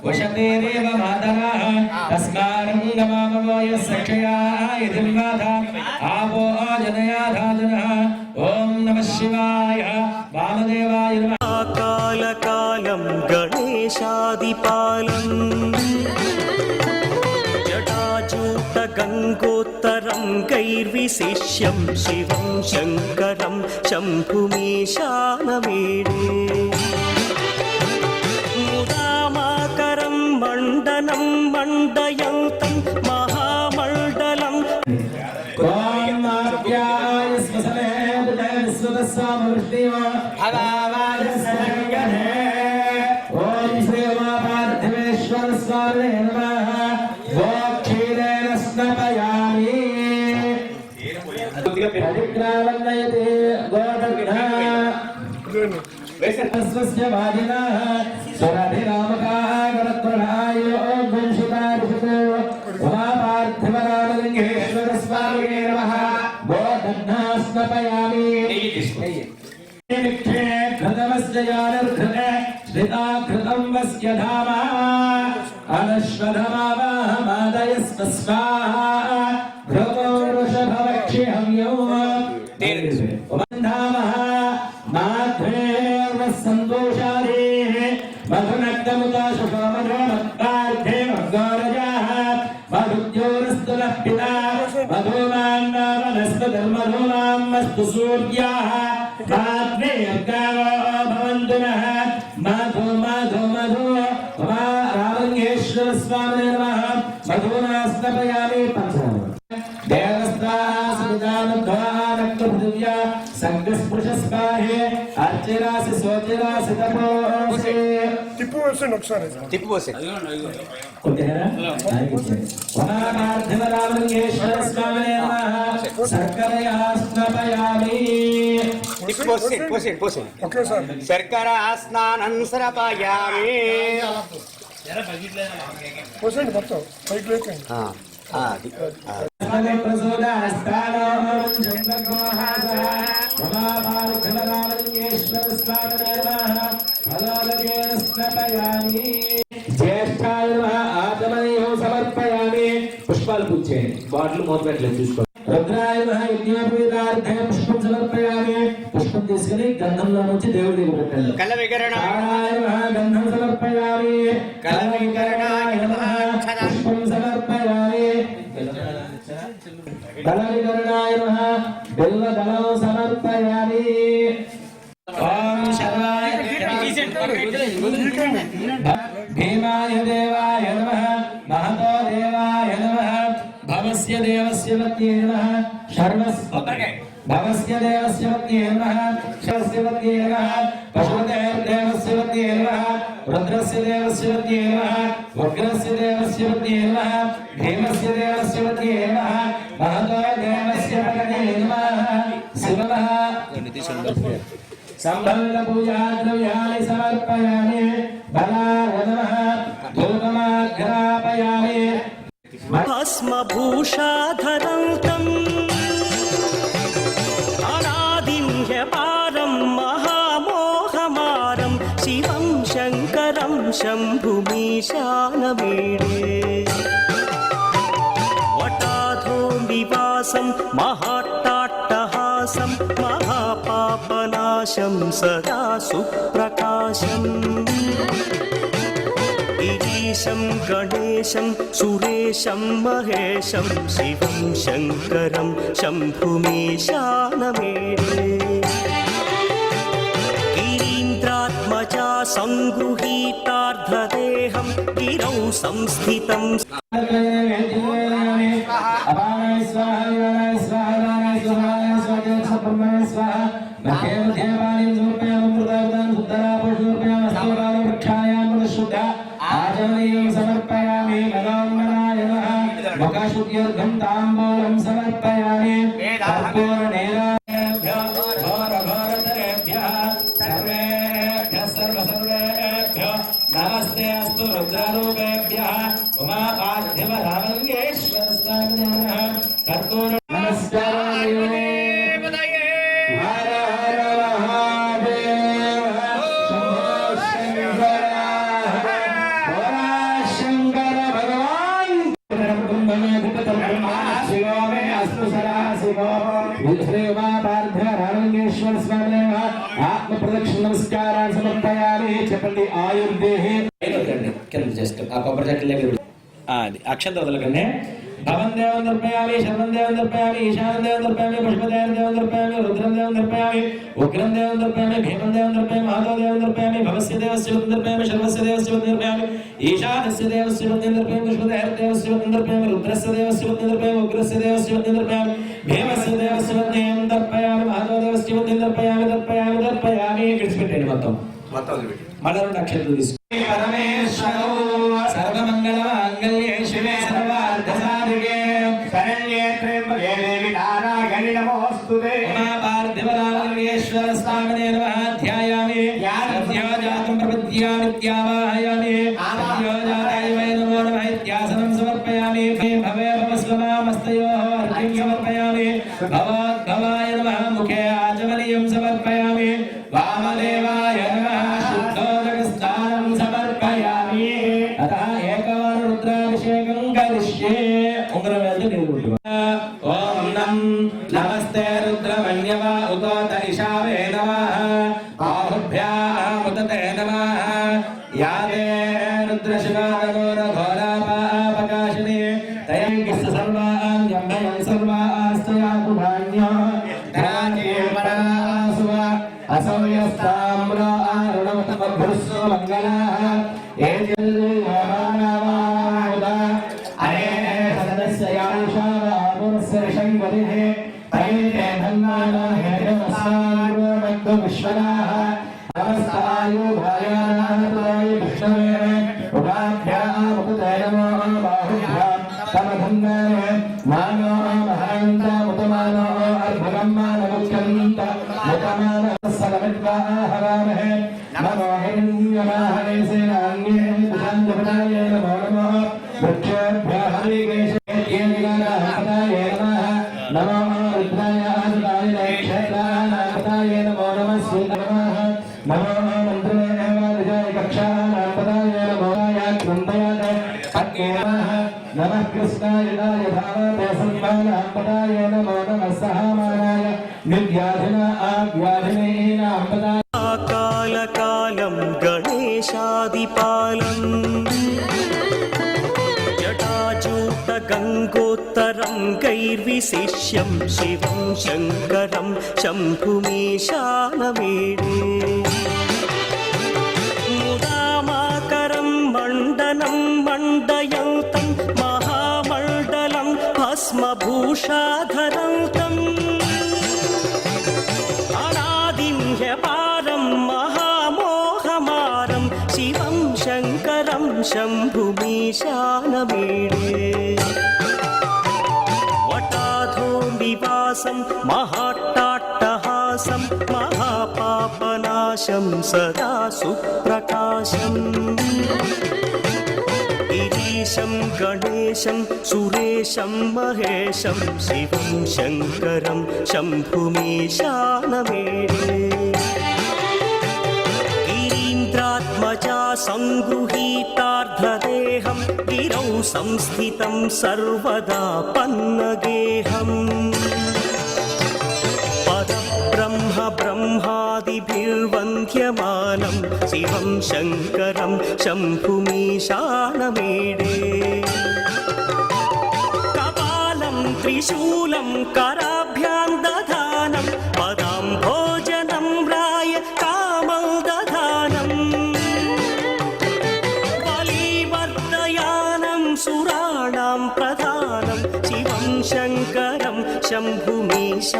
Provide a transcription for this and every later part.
वशतेरेव मातरः तस्मारं नमामो यस्सक्षया इतिर्वाध आवो जनयाधाजनः ॐ नमः शिवाय वामदेवाय नमः कालकालं गणेशादिपालम् जटाजूटगङ्गोत्तरं गैर्विशिष्यं शिवं शङ्करं शम्भुमीशानमीडे मुदामाकरं मण्डनं मण्डयन्तं महामण्डलम् ओम श्री उमापार्थिवेश्वर स्वामी नमः गोक्षीरेण स्नापयामि प्रतिग्रावन्नयते गोदग्नः स्वस्य वादिनः स्वराधिरामकाः गणत्रणायो गुंशितारिषतो उमापार्थिवरामलिङ्गेश्वर स्वामी नमः गोदग्नः स्नापयामि घृतमस्य जानर्घृते श्रिताघृतं वस्य धामा अनश्वधमावाहमादयस्व स्वाहा घृतो वृषभवक्षिहव्यो धामः माध्वेर्नः सन्तोषादेः मधुनक्तमुता शुभमधुमत्तार्थे मद्गौरजाः मधुद्योरस्तुलः पिता मधुमान्नामनस्तु धर्मधूनामस्तु सूर्याः माध्वे गावो भवन्तु नः मधु मधु मधु रामलिङ्गेश्वर स्वामिने नमः मधुना स्नापयामि पंचमः देवस्तासुदानुद्वानक्तपृथिव्या संगस्पृशस्पाहे अर्चिरासि सोचिरासि तपोसि टिप्पू वैसे नुकसान है टिप्पू वैसे कुतेरा वनामार्थिव रामलिङ्गेश्वर स्वामिने नमः सर्करया स्नापयामि ओके सर शर्करा स्नानं सरपायामि पोसेंट बताओ बाइक लेके पुष्पाలు పూజే బాటిల్ మోత పెట్టలేదు చూసుకో రుద్రాయ నమః యజ్ఞోపవీతార్థే పుష్పం సమర్పయామి పుష్పం తీసుకొని గంధంలో నుంచి దేవుడి దగ్గర పెట్టండి కల వికరణాయ నమః గంధం సమర్పయామి కల వికరణాయ నమః పుష్పం సమర్పయామి కల వికరణాయ నమః బిల్వ దళం సమర్పయామి ఓం శర్వాయ భీమాయ దేవాయ నమః మహతో దేవాయ నమః भवस्य देवस्य पत्न्ये नमः भवस्य देवस्य पत्न्ये नमः शरस्य पत्न्ये नमः पशुदेवस्य पत्न्ये नमः रुद्रस्य देवस्य पत्न्ये नमः उग्रस्य देवस्य पत्न्ये नमः भीमस्य देवस्य पत्न्ये नमः महतो देवस्य पत्न्ये नमः शिवः संबल पूजा द्रव्याणि समर्पयामि बलाय नमः धूपमाघ्रापयामि भस्मभूषाधरं तम् अनादिं ह्यपारं महामोहमारं शिवं शङ्करं शम्भुमीशानमीडे वटाधोनिवासं महाट्टाट्टहासं महापापनाशं सदा सुप्रकाशम् गिरीशं गणेशं सुरेशं महेशं शिवं शङ्करं शम्भुमीशानमीडे गिरीन्द्रात्मजा सङ्गृहीतार्धदेहं गिरौ संस्थितं समर्पयामि नमोन्नमाय नमः मुखशुद्ध्यर्थं ताम्बूलं समर्पयामि कर्पूरनेराभ्यः घोरघोरतरेभ्यः सर्वेभ्यः सर्वेभ्यः नमस्ते अस्तु रुद्ररूपेभ्यः उमापार्थिव रामलिङ्गेश्वर स्वामिने नमः कर्पूर नमस्काराय ఆయుర్దేహి కింద జస్ట్ ఆ కొబ్బరి చెట్ల అది అక్షంత వదలకండి భవం దేవం దర్పయామి శర్వం దేవం దర్పయామి ఈశానం దేవం దర్పయామి పుష్పదేవం దేవం దర్పయామి రుద్రం దేవం దర్పయామి ఉగ్రం దేవం దర్పయామి భీమం దేవం దర్పయామి మహాదో దేవం దర్పయామి భవస్య దేవస్య వదం దర్పయామి శర్వస్య దేవస్య వదం దర్పయామి ఈశానస్య దేవస్య వదం దర్పయామి పుష్పదేవ దేవస్య వదం దర్పయామి రుద్రస్య దేవస్య వదం దర్పయామి ఉగ్రస్య దేవస్య వదం దర్పయామి భీమస్య దేవస్య వదం దర్పయామి మహాదో దేవస్య వదం దర్పయామి విడిచిపెట్టండి మొత్తం మళ్ళీ రెండు అక్షరాలు తీసుకుని పరమేశ్వరో సర్వమంగళమాంగళ్యే శివే సర్వార్థసాధికే శరణ్యే త్ర్యంబకే దేవి నారాయణి నమోస్తుతే ఉమా పార్థివరామలింగేశ్వర స్వామినే నమః ధ్యాయామి సద్యోజాతం ప్రపద్యామిత్యావాహయామి సద్యోజాతాయ వై నమో నమః ఇత్యాసనం సమర్పయామి భవే భవస్వమామస్తయోః అర్ఘ్యం సమర్పయామి భవోద్భవాయ నమః ముఖే ఆచమనీయం సమర్పయామి వామదేవాయ నమః శుద్ధోదకస్థానం సమర్పయామి అతః ఏకవార రుద్రాభిషేకం కరిష్యే ఉంగరం వేసి నిలబెట్టు ఓం నమస్తే రుద్రమణ్యవా ఉతోత ఇషావే నమః బాహుభ్యాముదతే నమః యాదే రుద్రశివానఘోరఘోరాపాపకాశిని తయంకిస్త సర్వాణ్యంభయం సర్వాస్తయాకుభాన్యో ధరాజీవనాసువ అసౌయస్తామ్ర ఆరుణమతమభృస్సు మంగళః ఏజల్యమానవాముద అనేనే సదస్యయాషావామురస్య ఋషంగరిః తైతే ధన్నానా హేరమసారుణక్తు విశ్వనాః నమస్తాయుభాయానాథాయ విష్ణవే ఉపాభ్యాముకుతే నమో బాహుభ్యాం సమధన్నాయ మానో మహాంతముతమానో అర్భగం మానముఖ్యంత ముతమాన సలమిద్వాహరామహే నమో హిరణ్యమాహనే సేనాంగే దుషాంజపదాయ నమో నమః వృక్షేభ్యః హరికేశేత్యేనిగానాహపదాయ నమః నమో రుద్రాయ ఆదితాయ నక్షత్రానాహపదాయ నమో నమః శ్రీనమః నమో మంత్రేవాదిజాయ కక్షానాహపదాయ నమో కుంభయాయ పక్కే నమః నమః కృష్ణాయ ధావతే సంభానాహపదాయ నమో నమః సహామానాయ నివ్యాధిన ఆవ్యాధినేనాహపదాయ కాలకాలం గణేశాదిపాలం జటాజూట గంగోత్తరం కైర్విశిష్యం శివం శంకరం శంభుమీశానమేడే ముదామాకరం మండనం మండయంతం మహామండలం భస్మభూషాధరంతం అనాదిహ్యపారం మహామోహమారం శివం శంకరం శంభుమీశానమేడే వటాధో నివాసం మహాట్టాట్టహాసం మహాపాపనాశం సదా సుప్రకాశం గిరీశం గణేశం సురేశం మహేశం శివం శంకరం శంభుమీశానమేడే గిరీంద్రాత్మజా సంగృహీతార్ధదేహం గిరౌ సంస్థితం సర్వదా పన్నగేహం పరబ్రహ్మ బ్రహ్మాదిభిర్వంద్యమానం శివం శంకరం శంభుమీశానమేడే కపాలం త్రిశూలం కరాభ్యాం దధానం పదాం భోజనం రాయ కామం దధానం బలివర్ధయానం సురాణాం ప్రధానం శివం శంకరం శంభుమీశానమేడే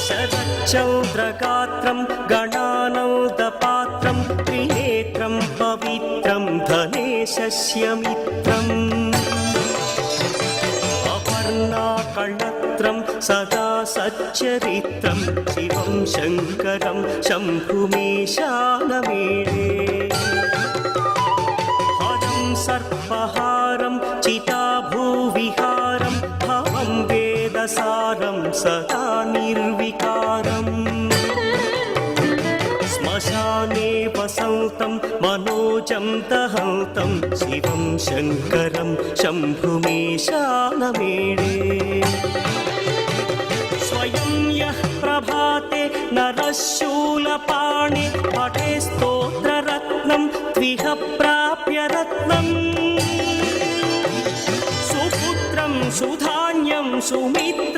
శరచ్చౌద్రగాత్రం గణానౌదపాత్రం త్రినేత్రం పవిత్రం ధనేశస్య మిత్రం అపర్ణాకళత్రం సదా సచ్చరిత్రం శివం శంకరం శంభుమీశానమేడే హరం సర్పహారం చితాభూవిహారం భవం వేదసారం సదా నిర్వికారం శ్మశానే వసంతం మనోజం దహంతం శివం శంకరం శంభుమీశానమేడే స్వయం యః ప్రభా सुजाते नरशूलपाणे पठे स्तोत्ररत्नं त्विह प्राप्य रत्नम् सुपुत्रं सुधान्यं सुमित्रम्